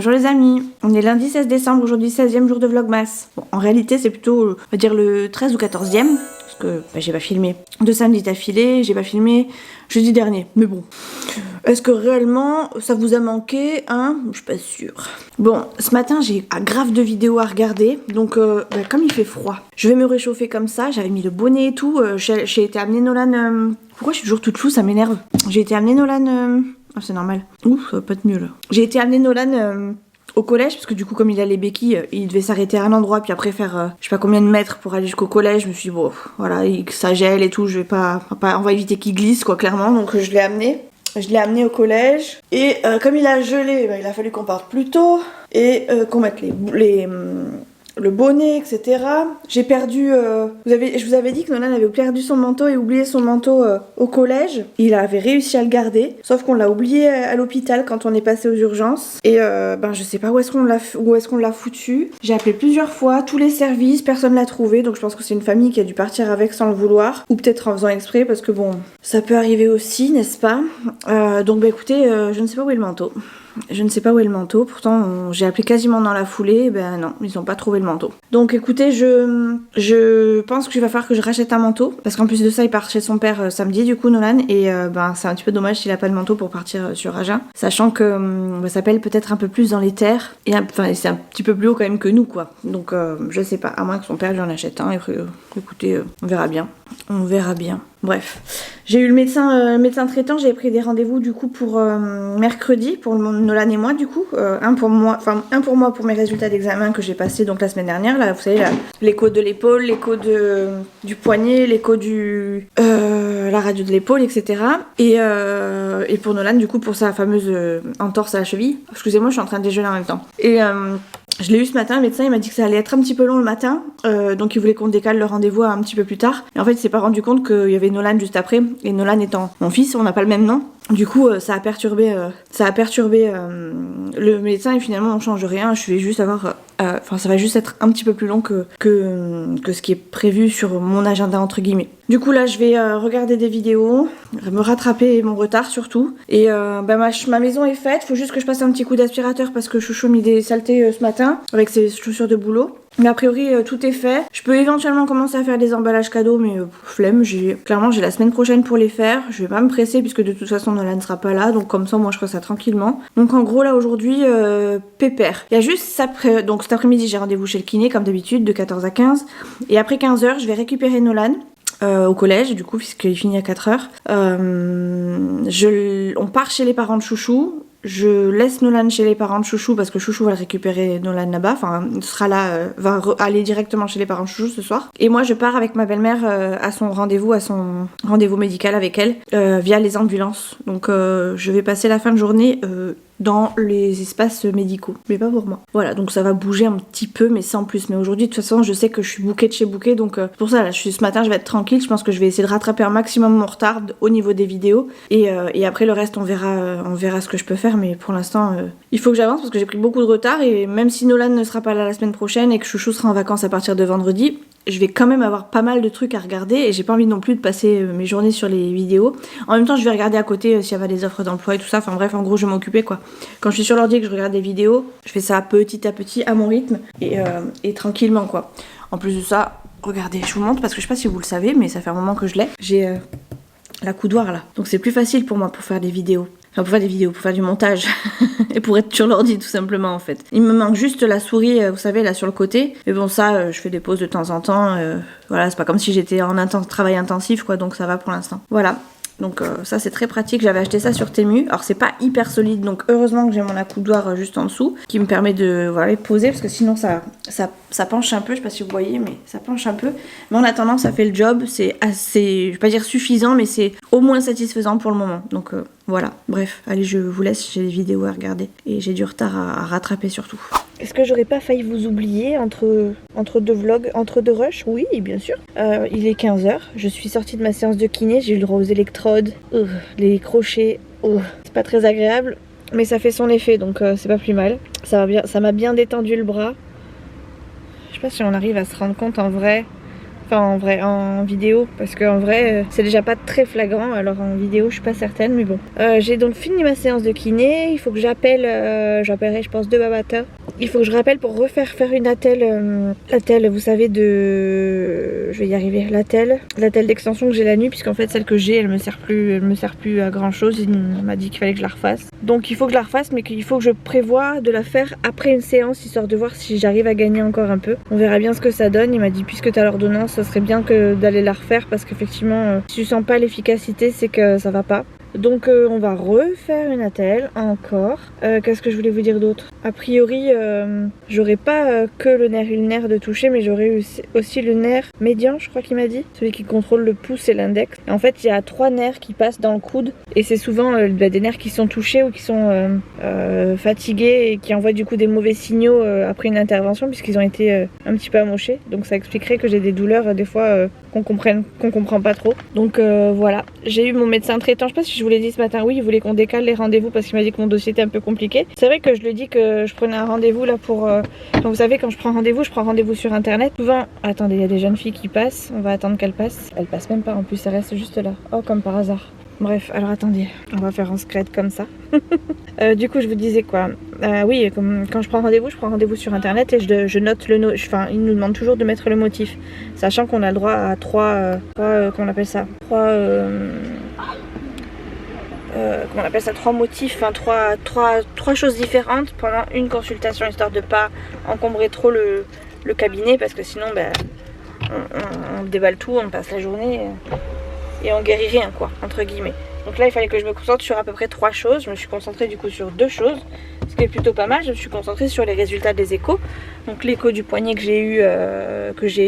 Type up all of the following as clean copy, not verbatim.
Bonjour les amis, on est lundi 16 décembre, aujourd'hui 16e jour de Vlogmas. Bon, en réalité c'est plutôt, on va dire le 13 ou 14e, parce que j'ai pas filmé de samedi d'affilée, j'ai pas filmé jeudi dernier, mais bon. Est-ce que réellement ça vous a manqué, hein? Je suis pas sûre. Bon, ce matin j'ai grave de vidéos à regarder, donc comme il fait froid, je vais me réchauffer comme ça, j'avais mis le bonnet et tout, j'ai été amener Nolan... Pourquoi je suis toujours toute floue, ça m'énerve. J'ai été amener Nolan... Ah, c'est normal. Ouf, ça va pas être mieux là. J'ai été amener Nolan au collège parce que du coup comme il a les béquilles, il devait s'arrêter à un endroit puis après faire je sais pas combien de mètres pour aller jusqu'au collège. Je me suis dit bon voilà, ça gèle et tout, je vais pas on va éviter qu'il glisse quoi clairement, donc je l'ai amené. Je l'ai amené au collège et comme il a gelé, il a fallu qu'on parte plus tôt et qu'on mette le bonnet, etc. J'ai perdu... je vous avais dit que Nolan avait perdu son manteau et oublié son manteau au collège. Il avait réussi à le garder, sauf qu'on l'a oublié à l'hôpital quand on est passé aux urgences. Et je sais pas où est-ce qu'on l'a foutu. J'ai appelé plusieurs fois, tous les services, personne l'a trouvé. Donc je pense que c'est une famille qui a dû partir avec sans le vouloir. Ou peut-être en faisant exprès, parce que bon, ça peut arriver aussi, n'est-ce pas? Donc écoutez, je ne sais pas où est le manteau. Je ne sais pas où est le manteau, pourtant j'ai appelé quasiment dans la foulée, ben non, ils n'ont pas trouvé le manteau. Donc écoutez, je pense qu'il va falloir que je rachète un manteau, parce qu'en plus de ça, il part chez son père samedi, du coup, Nolan, et c'est un petit peu dommage s'il a pas de manteau pour partir sur Agen, sachant que ça pèle peut-être un peu plus dans les terres, et c'est un petit peu plus haut quand même que nous, quoi. Donc je sais pas, à moins que son père lui en achète un, écoutez, on verra bien. On verra bien. Bref, j'ai eu le médecin traitant, j'ai pris des rendez-vous du coup pour mercredi, pour Nolan et moi du coup, un pour moi pour mes résultats d'examen que j'ai passé donc la semaine dernière, là vous savez, l'écho de l'épaule, l'écho du poignet, l'écho la radio de l'épaule, etc. Et pour Nolan du coup pour sa fameuse entorse à la cheville. Excusez-moi, je suis en train de déjeuner en même temps. Et je l'ai eu ce matin, le médecin il m'a dit que ça allait être un petit peu long le matin, donc il voulait qu'on décale le rendez-vous un petit peu plus tard. Et en fait il s'est pas rendu compte qu'il y avait Nolan juste après, et Nolan étant mon fils, on n'a pas le même nom. Du coup ça a perturbé le médecin et finalement on change rien, je vais juste avoir... ça va juste être un petit peu plus long que ce qui est prévu sur mon agenda entre guillemets. Du coup là je vais regarder des vidéos, me rattraper mon retard surtout. Et ma maison est faite, faut juste que je passe un petit coup d'aspirateur parce que Chouchou a mis des saletés ce matin avec ses chaussures de boulot. Mais a priori tout est fait. Je peux éventuellement commencer à faire des emballages cadeaux, mais flemme, clairement j'ai la semaine prochaine pour les faire. Je vais pas me presser puisque de toute façon Nolan ne sera pas là, donc comme ça moi je ferai ça tranquillement. Donc en gros là aujourd'hui pépère. Il y a juste ça, donc cet après-midi j'ai rendez-vous chez le kiné comme d'habitude de 14 à 15. Et après 15h je vais récupérer Nolan. Au collège du coup puisqu'il finit à 4h. On part chez les parents de Chouchou. Je laisse Nolan chez les parents de Chouchou parce que Chouchou va le récupérer Nolan là-bas, il sera là, aller directement chez les parents de Chouchou ce soir. Et moi je pars avec ma belle-mère à son rendez-vous médical avec elle via les ambulances. Donc je vais passer la fin de journée dans les espaces médicaux, mais pas pour moi. Voilà, donc ça va bouger un petit peu, mais sans plus. Mais aujourd'hui, de toute façon, je sais que je suis bookée de chez bookée, donc pour ça, là, ce matin, je vais être tranquille. Je pense que je vais essayer de rattraper un maximum mon retard au niveau des vidéos. Et après, le reste, on verra ce que je peux faire. Mais pour l'instant, il faut que j'avance parce que j'ai pris beaucoup de retard. Et même si Nolan ne sera pas là la semaine prochaine et que Chouchou sera en vacances à partir de vendredi, je vais quand même avoir pas mal de trucs à regarder et j'ai pas envie non plus de passer mes journées sur les vidéos. En même temps, je vais regarder à côté s'il y avait des offres d'emploi et tout ça. Enfin bref, en gros, je vais m'occuper quoi. Quand je suis sur l'ordi et que je regarde des vidéos, je fais ça petit à petit à mon rythme et tranquillement quoi. En plus de ça, regardez, je vous montre parce que je sais pas si vous le savez, mais ça fait un moment que je l'ai. J'ai la coudoir là, donc c'est plus facile pour moi pour faire des vidéos. Enfin, pour faire du montage et pour être sur l'ordi tout simplement en fait. Il me manque juste la souris, vous savez, là sur le côté. Mais bon, ça, je fais des pauses de temps en temps. Voilà, c'est pas comme si j'étais en travail intensif quoi, donc ça va pour l'instant. Voilà. Donc ça c'est très pratique, j'avais acheté ça sur Temu. Alors c'est pas hyper solide, donc heureusement que j'ai mon accoudoir juste en dessous qui me permet de poser parce que sinon ça penche un peu, je sais pas si vous voyez mais ça penche un peu. Mais en attendant ça fait le job, c'est assez, je vais pas dire suffisant mais c'est au moins satisfaisant pour le moment. Donc voilà, bref, allez je vous laisse, j'ai des vidéos à regarder et j'ai du retard à rattraper surtout. Est-ce que j'aurais pas failli vous oublier entre deux vlogs, entre deux rushs? Oui, bien sûr. Il est 15h, je suis sortie de ma séance de kiné, j'ai eu le droit aux électrodes, les crochets, c'est pas très agréable, mais ça fait son effet, donc c'est pas plus mal. Ça m'a bien détendu le bras. Je sais pas si on arrive à se rendre compte en vrai. Enfin en vrai, en vidéo, parce qu'en vrai c'est déjà pas très flagrant, alors en vidéo je suis pas certaine, mais bon. J'ai donc fini ma séance de kiné, il faut que j'appellerai je pense 2 babateurs. Il faut que je rappelle pour faire une attelle, vous savez je vais y arriver, l'attelle d'extension que j'ai la nuit, puisqu'en fait celle que j'ai elle me sert plus à grand chose, il m'a dit qu'il fallait que je la refasse. Donc il faut que je la refasse, mais qu'il faut que je prévoie de la faire après une séance, histoire de voir si j'arrive à gagner encore un peu. On verra bien ce que ça donne. Il m'a dit puisque tu as l'ordonnance, ça serait bien que d'aller la refaire, parce qu'effectivement si tu sens pas l'efficacité, c'est que ça va pas. Donc on va refaire une attelle encore. Qu'est-ce que je voulais vous dire d'autre? A priori j'aurai pas que le nerf ulnaire de toucher, mais j'aurai aussi le nerf médian, je crois qu'il m'a dit, celui qui contrôle le pouce et l'index. En fait il y a 3 nerfs qui passent dans le coude, et c'est souvent des nerfs qui sont touchés ou qui sont fatigués et qui envoient du coup des mauvais signaux après une intervention, puisqu'ils ont été un petit peu amochés. Donc ça expliquerait que j'ai des douleurs des fois qu'on comprend pas trop. Donc voilà, j'ai eu mon médecin traitant, je sais pas si je vous l'ai dit ce matin, oui, il voulait qu'on décale les rendez-vous parce qu'il m'a dit que mon dossier était un peu compliqué. C'est vrai que je lui ai dit que je prenais un rendez-vous là pour... Donc vous savez, quand je prends rendez-vous sur internet. Souvent, attendez, il y a des jeunes filles qui passent, on va attendre qu'elles passent. Elles passent même pas en plus, elles restent juste là. Oh, comme par hasard. Bref, alors attendez, on va faire un scred comme ça. Du coup, je vous disais quoi? Oui, quand je prends rendez-vous sur internet, et je note enfin, ils nous demandent toujours de mettre le motif, sachant qu'on a le droit à comment on appelle ça? Comment on appelle ça, 3 motifs, enfin 3 choses différentes pendant une consultation, histoire de pas encombrer trop le cabinet, parce que sinon on déballe tout, on passe la journée et on guérit rien quoi, entre guillemets. Donc là il fallait que je me concentre sur à peu près 3 choses. Je me suis concentrée du coup sur 2 choses, ce qui est plutôt pas mal. Je me suis concentrée sur les résultats des échos. Donc l'écho du poignet que j'ai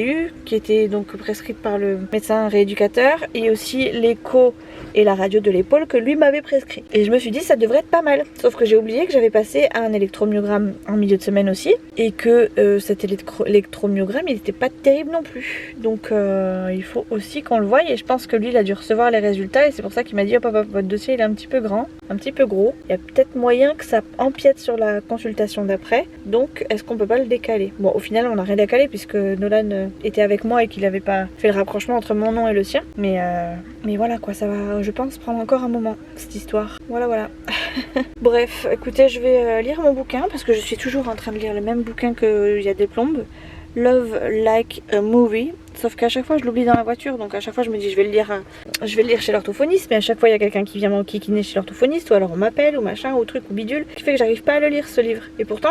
eu, qui était donc prescrite par le médecin rééducateur, et aussi l'écho et la radio de l'épaule que lui m'avait prescrit. Et je me suis dit ça devrait être pas mal. Sauf que j'ai oublié que j'avais passé un électromyogramme en milieu de semaine aussi, et que cet électromyogramme il était pas terrible non plus. Donc il faut aussi qu'on le voie, et je pense que lui il a dû recevoir les résultats, et c'est pour ça qu'il m'a dit hop, votre dossier il est un petit peu grand, un petit peu gros. Il y a peut-être moyen que ça empiète sur la consultation d'après. Donc est-ce qu'on peut pas le décaler? Bon, au final on n'a rien décalé puisque Nolan était avec moi et qu'il avait pas fait le rapprochement entre mon nom et le sien. Mais voilà quoi, ça va, je pense, prendre encore un moment cette histoire. Voilà. Bref, écoutez, je vais lire mon bouquin, parce que je suis toujours en train de lire le même bouquin qu'il y a des plombes. Love Like a Movie. Sauf qu'à chaque fois je l'oublie dans la voiture, donc à chaque fois je me dis je vais le lire chez l'orthophoniste, mais à chaque fois il y a quelqu'un qui vient m'enquiquiner chez l'orthophoniste, ou alors on m'appelle ou machin ou truc ou bidule, qui fait que j'arrive pas à le lire ce livre. Et pourtant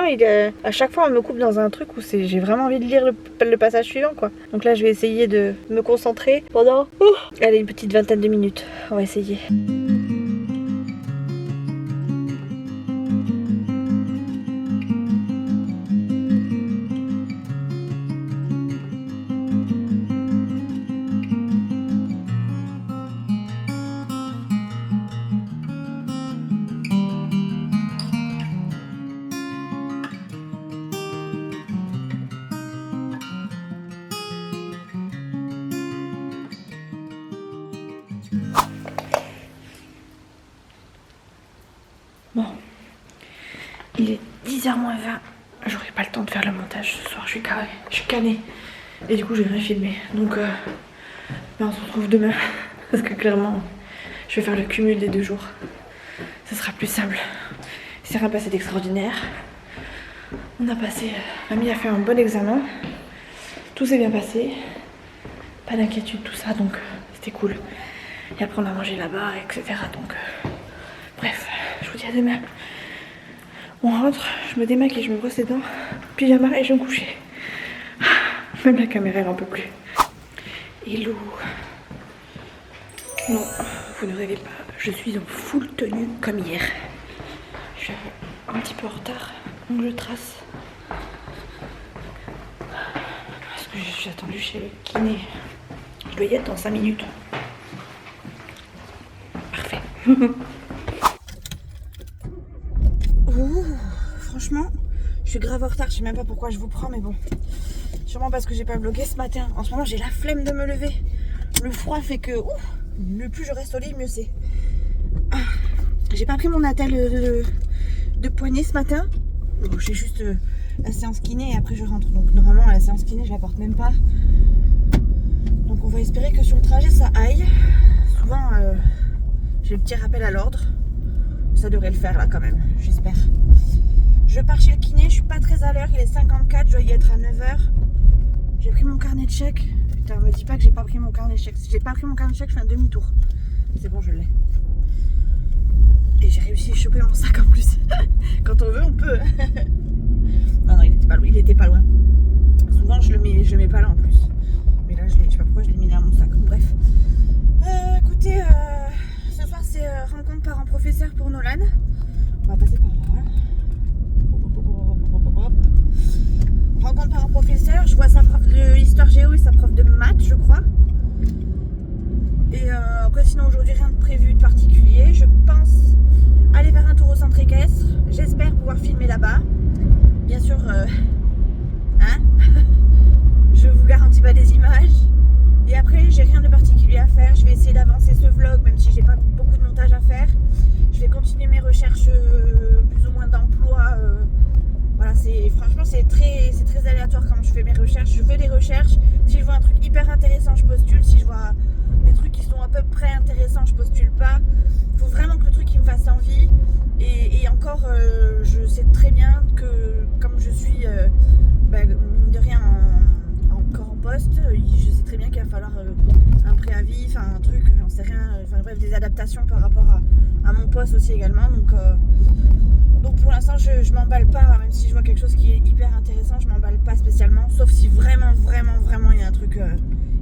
à chaque fois on me coupe dans un truc où j'ai vraiment envie de lire le passage suivant quoi. Donc là je vais essayer de me concentrer pendant allez, une petite vingtaine de minutes. On va essayer. Bon, il est 10h moins 20, j'aurai pas le temps de faire le montage ce soir, je suis canée. Et du coup j'ai rien filmé, donc on se retrouve demain, parce que clairement je vais faire le cumul des 2 jours. Ce sera plus simple. Il s'est rien passé d'extraordinaire. Mamie a fait un bon examen, tout s'est bien passé, pas d'inquiétude, tout ça, donc c'était cool. Et après on a mangé là-bas, etc. Donc bref, je vous dis à demain. On rentre, je me démaquille, je me brosse les dents, pyjama et je vais me coucher. Même la caméra elle en peut plus. Hello. Non, vous ne rêvez pas, je suis en full tenue comme hier. Je suis un petit peu en retard, donc je trace. Parce que j'ai attendu chez le kiné. Je dois y être dans 5 minutes. Parfait. Franchement, je suis grave en retard, je sais même pas pourquoi je vous prends, mais bon. Sûrement parce que j'ai pas vlogué ce matin. En ce moment, j'ai la flemme de me lever. Le froid fait que, le plus je reste au lit, mieux c'est. J'ai pas pris mon attelle de poignet ce matin. Bon, j'ai juste la séance kiné et après je rentre. Donc normalement, la séance kiné, je la porte même pas. espérer que sur le trajet ça aille. Souvent j'ai le petit rappel à l'ordre. Ça devrait le faire là quand même, j'espère. Je pars chez le kiné, je suis pas très à l'heure, il est 54, je dois y être à 9h. J'ai pris mon carnet de chèques. Putain, me dis pas que j'ai pas pris mon carnet de chèques. Si j'ai pas pris mon carnet de chèques, je fais un demi-tour. C'est bon, je l'ai. Et j'ai réussi à choper mon sac en plus. Quand on veut, on peut. Non, non, il était pas loin. Souvent, je le mets pas là en plus. Mais là, je sais pas pourquoi je l'ai mis là à mon sac. Bref. Écoutez, ce soir, c'est rencontre parents-professeurs pour Nolan. On va passer par là. Rencontre parents-professeurs. Je vois sa prof de histoire géo et sa prof de maths, je crois. Et après, sinon, aujourd'hui, rien de prévu de particulier. Je pense aller faire un tour au centre équestre. J'espère pouvoir filmer là-bas. Bien sûr, je vous garantis pas des images. Et après, j'ai rien de particulier à faire. Je vais essayer d'avancer ce vlog, même si j'ai pas beaucoup de montage à faire. Je vais continuer mes recherches plus ou moins d'emploi. Voilà, franchement, c'est très aléatoire quand je fais mes recherches. Je fais des recherches. Si je vois un truc hyper intéressant, je postule. Si je vois des trucs qui sont à peu près intéressants, je postule pas. Il faut vraiment que le truc il me fasse envie. Et encore, je sais très bien que comme je suis, mine de rien, encore en poste, je sais très bien qu'il va falloir un préavis, enfin un truc, j'en sais rien, enfin bref, des adaptations par rapport à mon poste aussi également. Donc pour l'instant, je m'emballe pas, même si je vois quelque chose qui est hyper intéressant, je m'emballe pas spécialement, sauf si vraiment il y a un truc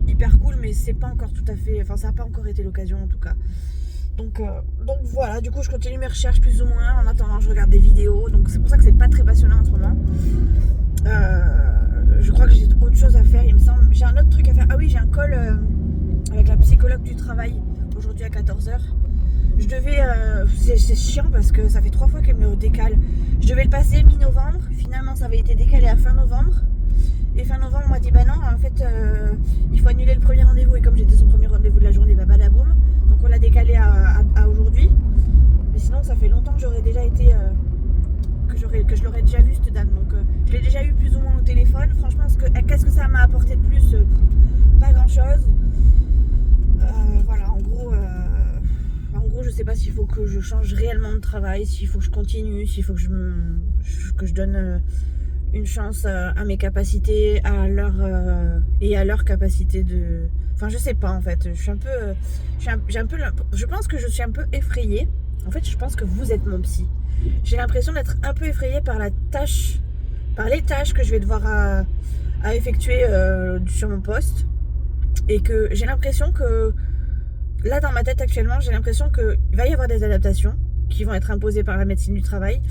hyper cool, mais c'est pas encore tout à fait, enfin ça n'a pas encore été l'occasion en tout cas. Donc voilà, du coup je continue mes recherches plus ou moins, en attendant je regarde des vidéos, donc c'est pour ça que c'est pas très passionnant en ce moment. Je crois que j'ai autre chose à faire, il me semble, j'ai un autre truc à faire, ah oui j'ai un call avec la psychologue du travail, aujourd'hui à 14h. Je devais, c'est chiant parce que ça fait 3 fois qu'elle me le décale. Je devais le passer mi-novembre, finalement ça avait été décalé à fin novembre. Et fin novembre on m'a dit bah non, en fait il faut annuler le premier rendez-vous. Et comme j'étais son premier rendez-vous de la journée, bah badaboum. Donc on l'a décalé à aujourd'hui. Mais sinon ça fait longtemps que j'aurais déjà été, que je l'aurais déjà vu cette dame. Donc je l'ai déjà eu plus ou moins au téléphone. Franchement, qu'est-ce que ça m'a apporté de plus? Pas grand chose. Voilà, en gros, je sais pas s'il faut que je change réellement de travail, s'il faut que je continue, s'il faut que je donne une chance à mes capacités, et à leur capacité de... Enfin, je sais pas en fait. Je pense que je suis un peu effrayée. En fait, je pense que vous êtes mon psy. J'ai l'impression d'être un peu effrayée par les tâches que je vais devoir à effectuer sur mon poste. Et que j'ai l'impression que là dans ma tête actuellement, j'ai l'impression qu'il va y avoir des adaptations qui vont être imposées par la médecine du travail,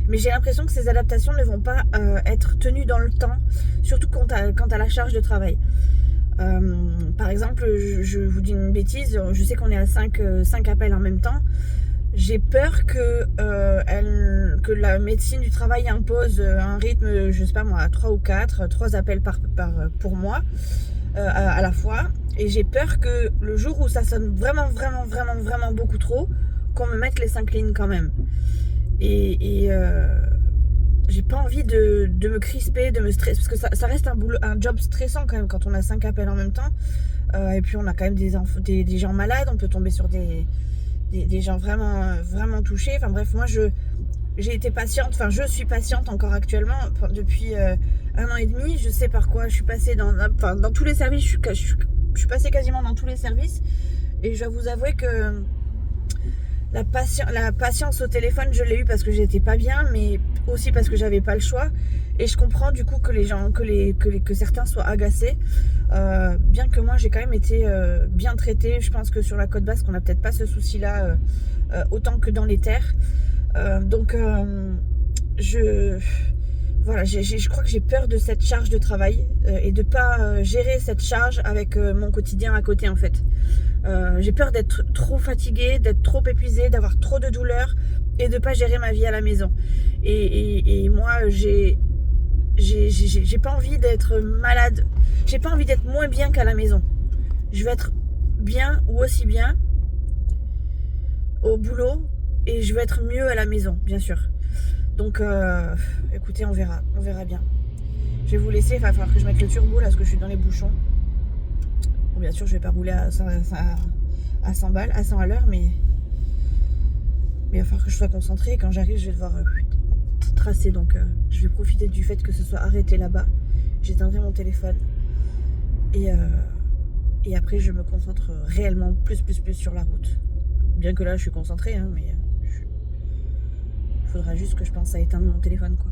mais j'ai l'impression que ces adaptations ne vont pas être tenues dans le temps, surtout quant à la charge de travail. Par exemple, je vous dis une bêtise, je sais qu'on est à 5 appels en même temps. J'ai peur que la médecine du travail impose un rythme, je sais pas moi, 3 appels pour moi à la fois. Et j'ai peur que le jour où ça sonne vraiment beaucoup trop, qu'on me mette les 5 lignes quand même. Et j'ai pas envie de me crisper, de me stresser, parce que ça reste un job stressant quand même quand on a 5 appels en même temps. Et puis on a quand même des gens malades, on peut tomber sur des gens vraiment touchés. Enfin bref, moi j'ai été patiente, enfin je suis patiente encore actuellement depuis 1 an et demi. Je sais par quoi je suis passée dans tous les services, je suis passée quasiment dans tous les services. Et je dois vous avouer que la patience au téléphone, je l'ai eu parce que j'étais pas bien, mais aussi parce que j'avais pas le choix. Et je comprends du coup que les gens, que certains soient agacés. Bien que moi j'ai quand même été bien traitée. Je pense que sur la côte basque on n'a peut-être pas ce souci-là autant que dans les terres. Voilà, je crois que j'ai peur de cette charge de travail et de pas gérer cette charge avec mon quotidien à côté en fait. J'ai peur d'être trop fatiguée, d'être trop épuisée, d'avoir trop de douleurs et de pas gérer ma vie à la maison. Et moi j'ai pas envie d'être malade, j'ai pas envie d'être moins bien qu'à la maison. Je veux être bien ou aussi bien au boulot et je veux être mieux à la maison, bien sûr. Donc écoutez, on verra bien. Je vais vous laisser, il va falloir que je mette le turbo là parce que je suis dans les bouchons. Bon, bien sûr, je vais pas rouler à 100 balles, à 100 à l'heure, mais il va falloir que je sois concentrée. Et quand j'arrive, je vais devoir tracer. Donc, je vais profiter du fait que ce soit arrêté là-bas. J'éteindrai mon téléphone. Et après, je me concentre réellement plus sur la route. Bien que là, je suis concentrée, hein, mais il faudra juste que je pense à éteindre mon téléphone, quoi.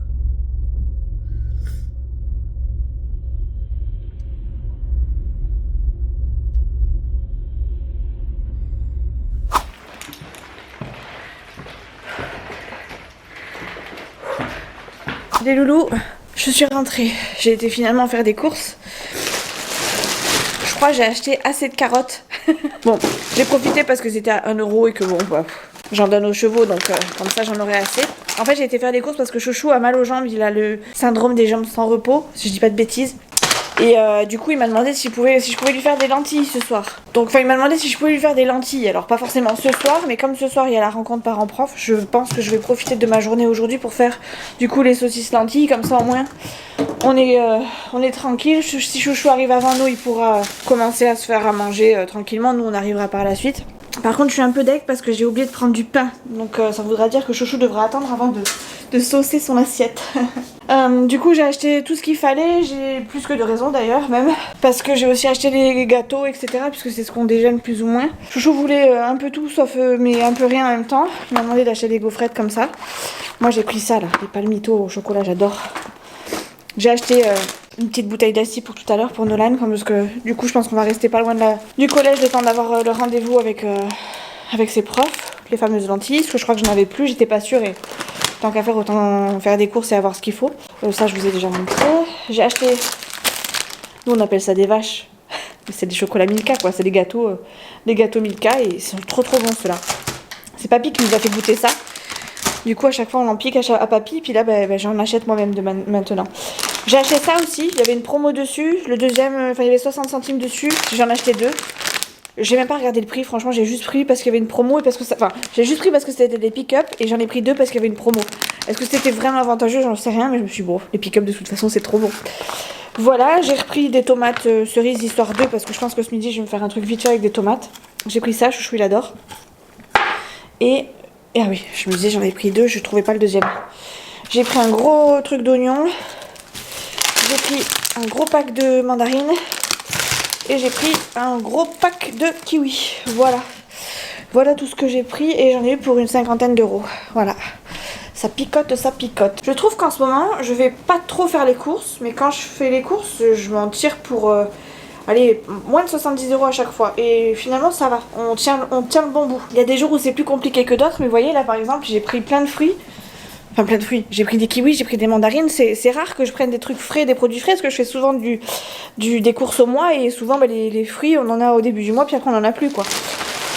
Les loulous, je suis rentrée. J'ai été finalement faire des courses. Je crois que j'ai acheté assez de carottes. Bon, j'ai profité parce que c'était à 1 € et que bon, bah, j'en donne aux chevaux, donc comme ça j'en aurai assez. En fait, j'ai été faire des courses parce que Chouchou a mal aux jambes, il a le syndrome des jambes sans repos, si je dis pas de bêtises. Et du coup, il m'a demandé si je pouvais lui faire des lentilles ce soir. Donc, enfin, il m'a demandé si je pouvais lui faire des lentilles. Alors, pas forcément ce soir, mais comme ce soir, il y a la rencontre parents-prof, je pense que je vais profiter de ma journée aujourd'hui pour faire, du coup, les saucisses lentilles. Comme ça, au moins, on est tranquille. Si Chouchou arrive avant nous, il pourra commencer à se faire à manger tranquillement. Nous, on arrivera par la suite. Par contre, je suis un peu deg parce que j'ai oublié de prendre du pain. Donc, ça voudra dire que Chouchou devra attendre avant de saucer son assiette. Du coup, j'ai acheté tout ce qu'il fallait. J'ai plus que de raison d'ailleurs, même. Parce que j'ai aussi acheté les gâteaux, etc. Puisque c'est ce qu'on déjeune plus ou moins. Chouchou voulait un peu tout, sauf mais un peu rien en même temps. Il m'a demandé d'acheter des gaufrettes comme ça. Moi, j'ai pris ça là, les palmitos au chocolat, j'adore. J'ai acheté une petite bouteille d'assis pour tout à l'heure pour Nolan, parce que du coup je pense qu'on va rester pas loin du collège le temps d'avoir le rendez-vous avec ses profs, les fameuses lentilles, parce que je crois que je n'en avais plus, j'étais pas sûre et tant qu'à faire autant faire des courses et avoir ce qu'il faut. Ça je vous ai déjà montré. J'ai acheté, nous on appelle ça des vaches, mais c'est des chocolats Milka quoi, c'est des gâteaux Milka et ils sont trop bons ceux-là. C'est Papy qui nous a fait goûter ça. Du coup, à chaque fois, on en pique à Papy. Puis là, j'en achète moi-même maintenant. J'ai acheté ça aussi. Il y avait une promo dessus. Le deuxième, il y avait 60 centimes dessus. J'en ai acheté 2. J'ai même pas regardé le prix. Franchement, j'ai juste pris parce qu'il y avait une promo. Et parce que j'ai juste pris parce que c'était des pick-up. Et j'en ai pris 2 parce qu'il y avait une promo. Est-ce que c'était vraiment avantageux? J'en sais rien. Mais je me suis dit, bon, les pick-up de toute façon, c'est trop bon. Voilà, j'ai repris des tomates cerises histoire 2. Parce que je pense que ce midi, je vais me faire un truc vite fait avec des tomates. J'ai pris ça. Chouchou, il adore. Et ah oui, je me disais j'en ai pris 2, je trouvais pas le deuxième. J'ai pris un gros truc d'oignon. J'ai pris un gros pack de mandarines. Et j'ai pris un gros pack de kiwis. Voilà. Voilà tout ce que j'ai pris et j'en ai eu pour une 50aine d'euros. Voilà. Ça picote, ça picote. Je trouve qu'en ce moment, je vais pas trop faire les courses. Mais quand je fais les courses, je m'en tire pour... allez, moins de 70 € à chaque fois. Et finalement, ça va. On tient le bon bout. Il y a des jours où c'est plus compliqué que d'autres. Mais vous voyez, là, par exemple, j'ai pris plein de fruits. Enfin, plein de fruits. J'ai pris des kiwis, j'ai pris des mandarines. C'est rare que je prenne des trucs frais, des produits frais. Parce que je fais souvent des courses au mois. Et souvent, les fruits, on en a au début du mois. Puis après, on en a plus, quoi.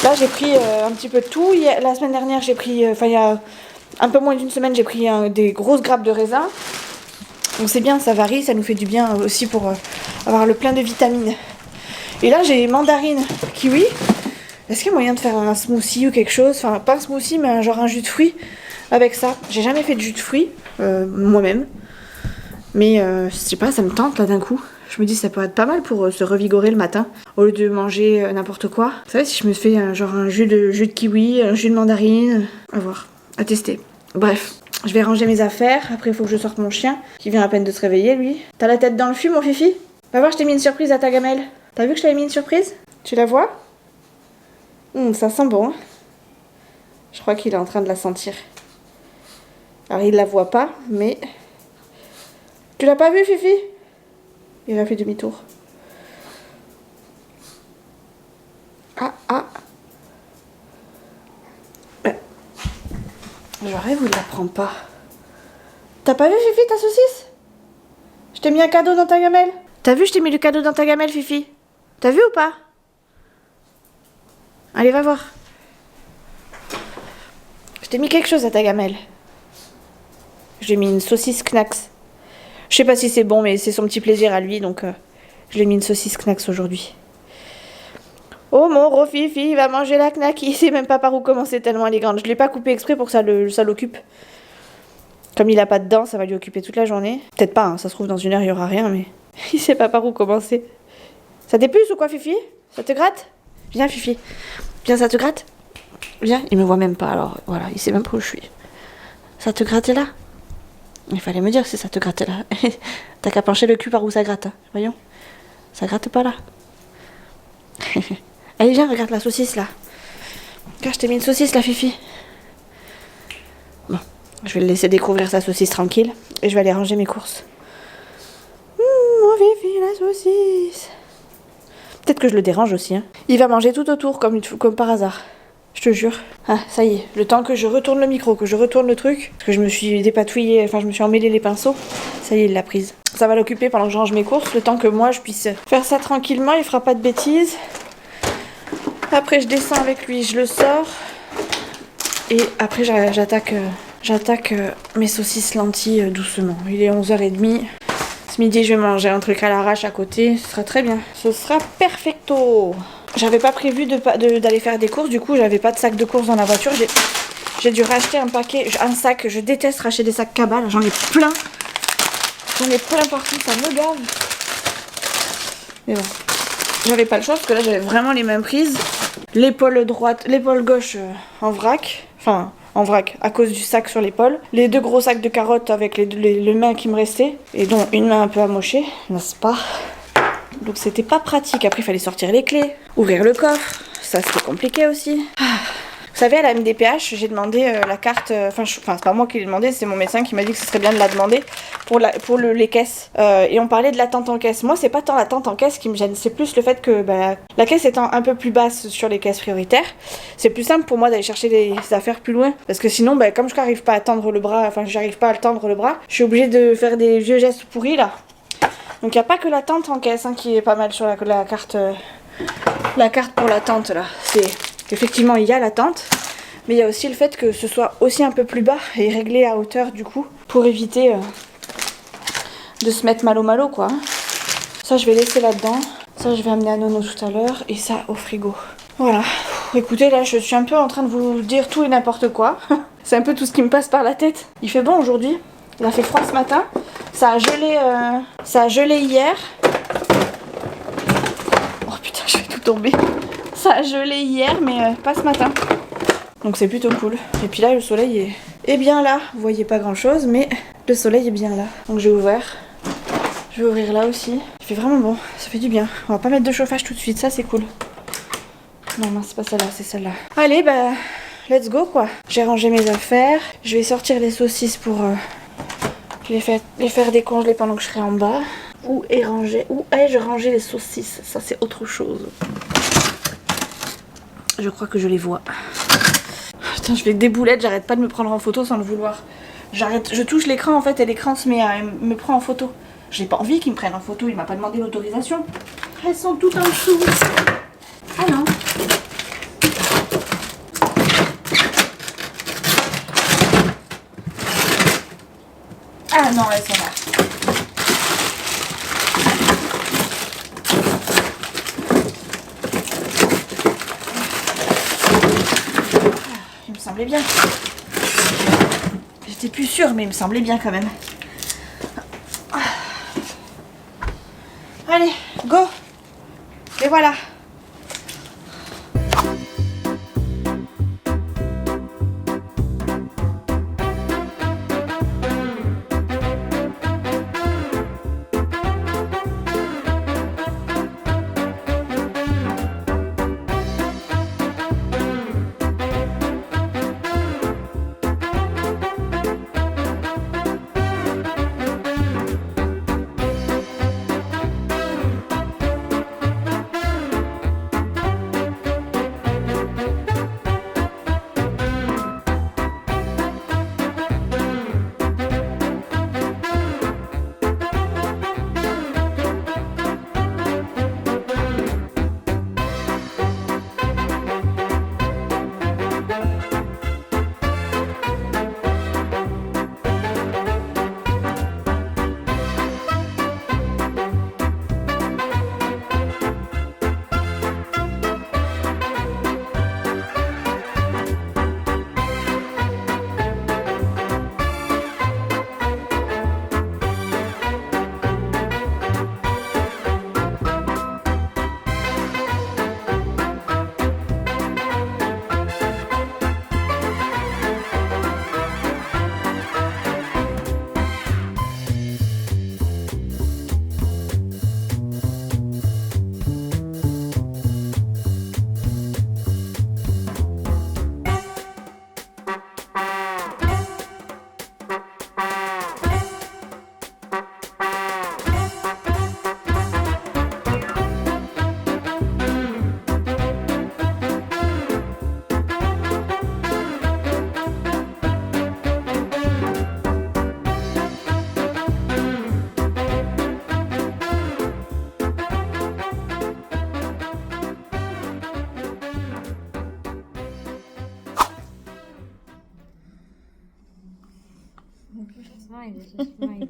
Là, j'ai pris un petit peu de tout. La semaine dernière, j'ai pris... il y a un peu moins d'une semaine, j'ai pris des grosses grappes de raisin. Donc c'est bien, ça varie, ça nous fait du bien aussi pour avoir le plein de vitamines. Et là j'ai mandarine, kiwi. Est-ce qu'il y a moyen de faire un smoothie ou quelque chose? Enfin pas un smoothie mais genre un jus de fruits avec ça. J'ai jamais fait de jus de fruits moi-même. Mais je sais pas, ça me tente là d'un coup. Je me dis ça pourrait être pas mal pour se revigorer le matin. Au lieu de manger n'importe quoi. Vous savez si je me fais un jus de kiwi, un jus de mandarine. À voir, à tester. Bref. Je vais ranger mes affaires, après il faut que je sorte mon chien, qui vient à peine de se réveiller lui. T'as la tête dans le fût mon fifi? Va voir, je t'ai mis une surprise à ta gamelle. T'as vu que je t'avais mis une surprise? Tu la vois? Ça sent bon. Hein, je crois qu'il est en train de la sentir. Alors il la voit pas, mais... Tu l'as pas vu fifi? Il a fait demi-tour. Ah. J'aurais voulu la prendre pas. T'as pas vu Fifi ta saucisse? Je t'ai mis un cadeau dans ta gamelle. T'as vu, je t'ai mis le cadeau dans ta gamelle Fifi? T'as vu ou pas? Allez va voir. Je t'ai mis quelque chose à ta gamelle. J'ai mis une saucisse Knacks. Je sais pas si c'est bon mais c'est son petit plaisir à lui donc je lui ai mis une saucisse Knacks aujourd'hui. Oh mon gros Fifi, il va manger la knack, il sait même pas par où commencer tellement elle est grande. Je l'ai pas coupé exprès pour que ça l'occupe. Comme il a pas de dents, ça va lui occuper toute la journée. Peut-être pas, hein, ça se trouve dans une heure il y aura rien, mais il sait pas par où commencer. Ça t'est plus ou quoi Fifi? Ça te gratte? Viens, Fifi. Viens, ça te gratte? Viens, il me voit même pas, alors voilà, il sait même pas où je suis. Ça te grattait là? Il fallait me dire si ça te grattait là. T'as qu'à pencher le cul par où ça gratte, hein. Voyons. Ça gratte pas là. Allez, viens, regarde la saucisse là. Car je t'ai mis une saucisse là, Fifi. Bon, je vais le laisser découvrir sa saucisse tranquille et je vais aller ranger mes courses. Mon Fifi, la saucisse. Peut-être que je le dérange aussi, hein. Il va manger tout autour comme par hasard. Je te jure. Ah, ça y est. Le temps que je retourne le micro, que je retourne le truc, parce que je me suis dépatouillée, enfin je me suis emmêlé les pinceaux. Ça y est, il l'a prise. Ça va l'occuper pendant que je range mes courses, le temps que moi je puisse faire ça tranquillement, il fera pas de bêtises. Après je descends avec lui, je le sors. Et après j'attaque mes saucisses lentilles doucement. Il est 11h30. Ce midi je vais manger un truc à l'arrache à côté, ce sera très bien. Ce sera perfecto. J'avais pas prévu d'aller faire des courses, du coup j'avais pas de sac de courses dans la voiture. J'ai dû racheter un sac. Je déteste racheter des sacs cabales, j'en ai plein. J'en ai plein partout, ça me gave. Mais bon, j'avais pas le choix parce que là j'avais vraiment les mêmes prises. L'épaule gauche en vrac. Enfin, en vrac à cause du sac sur l'épaule. Les 2 gros sacs de carottes avec les mains qui me restaient. Et dont une main un peu amochée, n'est-ce pas? Donc c'était pas pratique. Après il fallait sortir les clés, ouvrir le coffre. Ça c'était compliqué aussi. Vous savez, à la MDPH, j'ai demandé la carte... Enfin, c'est pas moi qui l'ai demandé, c'est mon médecin qui m'a dit que ce serait bien de la demander pour les caisses. Et on parlait de l'attente en caisse. Moi, c'est pas tant l'attente en caisse qui me gêne, c'est plus le fait que la caisse étant un peu plus basse sur les caisses prioritaires, c'est plus simple pour moi d'aller chercher des affaires plus loin. Parce que sinon, comme je n'arrive pas à tendre le bras, je suis obligée de faire des vieux gestes pourris, là. Donc, il n'y a pas que l'attente en caisse qui est pas mal sur la carte... la carte pour l'attente, là. Effectivement, il y a l'attente, mais il y a aussi le fait que ce soit aussi un peu plus bas et réglé à hauteur du coup, pour éviter de se mettre malo quoi. Ça, je vais laisser là-dedans. Ça, je vais amener à Nono tout à l'heure et ça au frigo. Voilà. Écoutez, là, je suis un peu en train de vous dire tout et n'importe quoi. C'est un peu tout ce qui me passe par la tête. Il fait bon aujourd'hui. Il a fait froid ce matin. Ça a gelé hier. Oh putain, je vais tout tomber. Ça a gelé hier, mais pas ce matin. Donc c'est plutôt cool. Et puis là, le soleil est bien là. Vous voyez pas grand chose, mais le soleil est bien là. Donc j'ai ouvert. Je vais ouvrir là aussi. Il fait vraiment bon. Ça fait du bien. On va pas mettre de chauffage tout de suite. Ça, c'est cool. Non, c'est pas celle-là, c'est celle-là. Allez, let's go quoi. J'ai rangé mes affaires. Je vais sortir les saucisses pour les faire décongeler pendant que je serai en bas. Où ai-je rangé les saucisses? Ça, c'est autre chose. Je crois que je les vois. Putain, je fais des boulettes, j'arrête pas de me prendre en photo sans le vouloir. Je touche l'écran en fait et l'écran me prend en photo. J'ai pas envie qu'il me prenne en photo, il m'a pas demandé l'autorisation. Elles sont toutes en dessous. Ah non. Ah non, elles sont là. Il me semblait bien. J'étais plus sûre, mais il me semblait bien quand même. Allez, go! Et voilà! smile.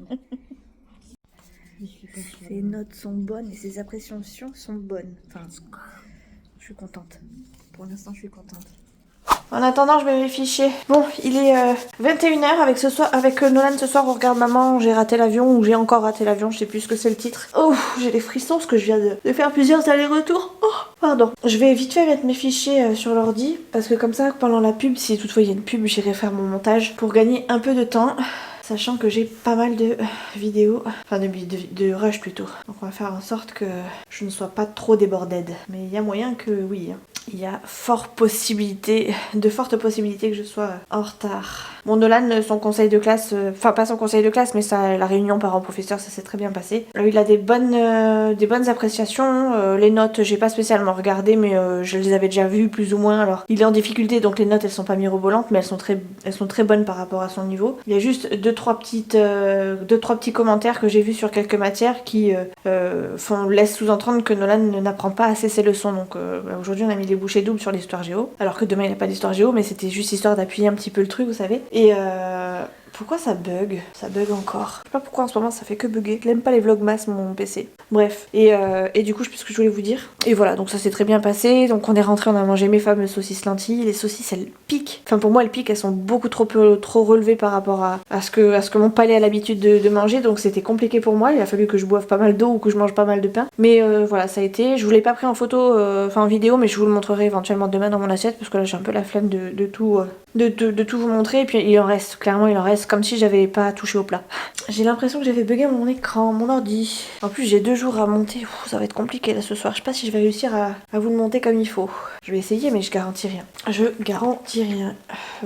Je suis pas sûre. Ses notes sont bonnes et ses appréciations sont bonnes. Enfin, je suis contente. Pour l'instant, je suis contente. En attendant, je mets mes fichiers. Bon, il est 21h avec Nolan ce soir, on regarde Maman, j'ai raté l'avion ou j'ai encore raté l'avion, je sais plus ce que c'est le titre. Oh, j'ai des frissons parce que je viens de faire plusieurs allers-retours. Oh, pardon. Je vais vite fait mettre mes fichiers sur l'ordi parce que comme ça, pendant la pub, si toutefois il y a une pub, j'irai faire mon montage pour gagner un peu de temps. Sachant que j'ai pas mal de vidéos, enfin de rush plutôt. Donc on va faire en sorte que je ne sois pas trop débordée. Mais il y a moyen que oui, il y a de fortes possibilités que je sois en retard. Bon, Nolan, son conseil de classe, enfin pas son conseil de classe, mais la réunion parents-professeurs, ça s'est très bien passé. Il a des bonnes appréciations. Les notes, j'ai pas spécialement regardé, mais je les avais déjà vues plus ou moins. Alors, il est en difficulté, donc les notes, elles sont pas mirobolantes, mais elles sont très bonnes par rapport à son niveau. Il y a juste deux trois petits commentaires que j'ai vus sur quelques matières qui laissent sous-entendre que Nolan n'apprend pas assez ses leçons. Donc aujourd'hui, on a mis les bouchées doubles sur l'histoire géo, alors que demain il n'y a pas d'histoire géo, mais c'était juste histoire d'appuyer un petit peu le truc, vous savez. Et pourquoi ça bug? Ça bug encore. Je sais pas pourquoi en ce moment ça fait que bugger. Je l'aime pas les vlogmas mon PC. Bref. Et du coup, je sais plus ce que je voulais vous dire. Et voilà, donc ça s'est très bien passé. Donc on est rentré, on a mangé mes fameuses saucisses lentilles. Les saucisses elles piquent. Enfin pour moi elles piquent, elles sont beaucoup trop relevées par rapport à ce que mon palais a l'habitude de manger. Donc c'était compliqué pour moi. Il a fallu que je boive pas mal d'eau ou que je mange pas mal de pain. Mais voilà, ça a été. Je vous l'ai pas pris en photo, enfin en vidéo, mais je vous le montrerai éventuellement demain dans mon assiette parce que là j'ai un peu la flemme de tout vous montrer. Et puis il en reste, clairement il en reste, comme si j'avais pas touché au plat. J'ai l'impression que j'avais bugué mon écran, mon ordi. En plus j'ai 2 jours à monter, ça va être compliqué là ce soir. Je sais pas si je vais réussir à vous le monter comme il faut. Je vais essayer mais je garantis rien.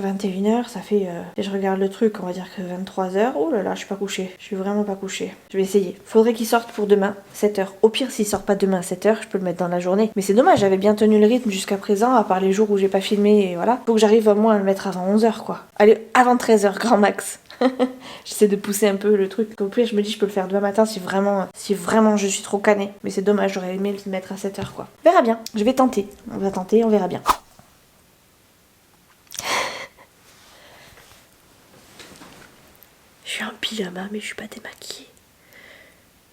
21h, ça fait... Et je regarde le truc, on va dire que 23h. Oh là là, je suis pas couchée. Je suis vraiment pas couchée. Je vais essayer. Faudrait qu'il sorte pour demain, 7h. Au pire, s'il sort pas demain à 7h, je peux le mettre dans la journée. Mais c'est dommage, j'avais bien tenu le rythme jusqu'à présent, à part les jours où j'ai pas filmé et voilà. Faut que j'arrive au moins à le mettre avant 11h quoi. Allez, avant 13h, grand max. J'essaie de pousser un peu le truc. Au pire, je me dis je peux le faire demain matin si vraiment je suis trop canée. Mais c'est dommage, j'aurais aimé le mettre à 7h quoi. On verra bien. Je vais tenter. On va tenter, on verra bien. Je suis en pyjama mais je suis pas démaquillée.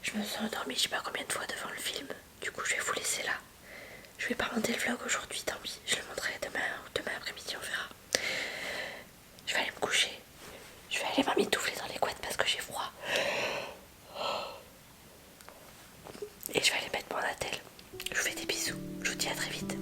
Je me suis endormie je sais pas combien de fois devant le film. Du coup je vais vous laisser là. Je vais pas monter le vlog aujourd'hui, tant pis. Je le montrerai demain après-midi, on verra. Je vais aller me coucher. Je vais aller m'emmitoufler dans les couettes parce que j'ai froid. Et je vais aller mettre mon attel. Je vous fais des bisous. Je vous dis à très vite.